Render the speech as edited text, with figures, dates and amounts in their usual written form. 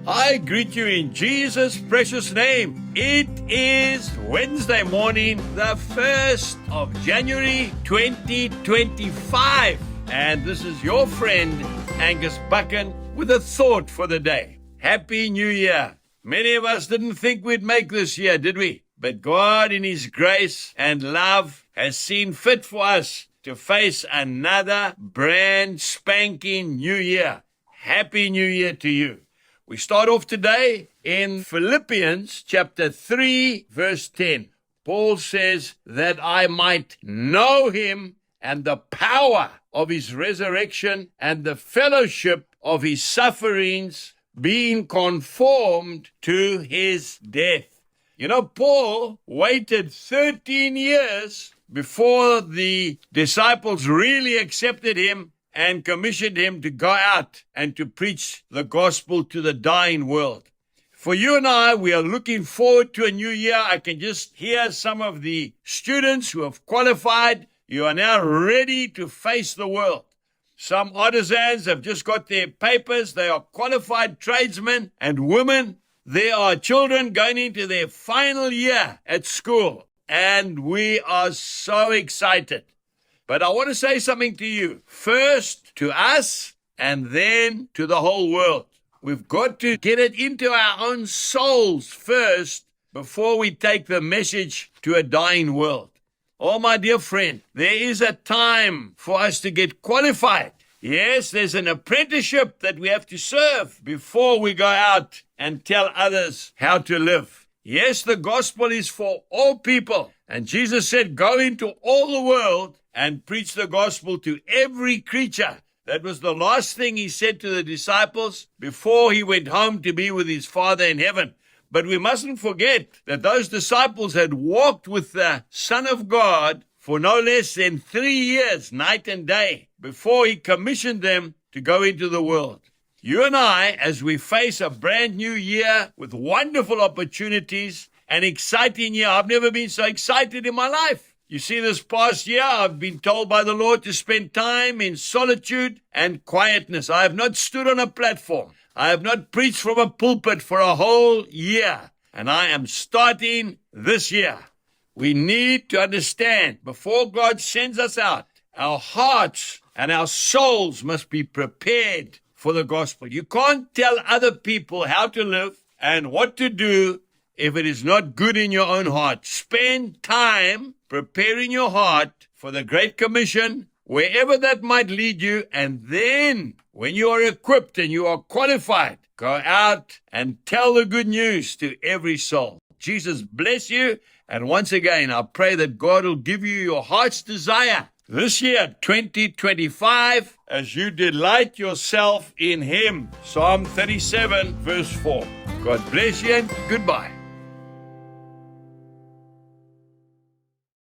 I greet you in Jesus' precious name. It is Wednesday morning, the 1st of January 2025. And this is your friend, Angus Buchan, with a thought for the day. Happy New Year. Many of us didn't think we'd make this year, did we? But God, in His grace and love, has seen fit for us to face another brand spanking new year. Happy New Year to you. We start off today in Philippians chapter 3, verse 10. Paul says that I might know Him and the power of His resurrection and the fellowship of His sufferings, being conformed to His death. You know, Paul waited 13 years before the disciples really accepted him and commissioned him to go out and to preach the gospel to the dying world. For you and I, we are looking forward to a new year. I can just hear some of the students who have qualified. You are now ready to face the world. Some artisans have just got their papers. They are qualified tradesmen and women. There are children going into their final year at school. And we are so excited. But I want to say something to you. First to us and then to the whole world. We've got to get it into our own souls first before we take the message to a dying world. Oh, my dear friend, there is a time for us to get qualified. Yes, there's an apprenticeship that we have to serve before we go out and tell others how to live. Yes, the gospel is for all people. And Jesus said, go into all the world and preach the gospel to every creature. That was the last thing He said to the disciples before He went home to be with His Father in heaven. But we mustn't forget that those disciples had walked with the Son of God for no less than 3 years, night and day, before He commissioned them to go into the world. You and I, as we face a brand new year with wonderful opportunities, an exciting year. I've never been so excited in my life. You see, this past year, I've been told by the Lord to spend time in solitude and quietness. I have not stood on a platform. I have not preached from a pulpit for a whole year. And I am starting this year. We need to understand, before God sends us out, our hearts and our souls must be prepared for the gospel. You can't tell other people how to live and what to do if it is not good in your own heart. Spend time preparing your heart for the Great Commission, wherever that might lead you, and then when you are equipped and you are qualified, go out and tell the good news to every soul. Jesus bless you, and once again, I pray that God will give you your heart's desire this year, 2025, as you delight yourself in Him. Psalm 37, verse 4. God bless you and goodbye.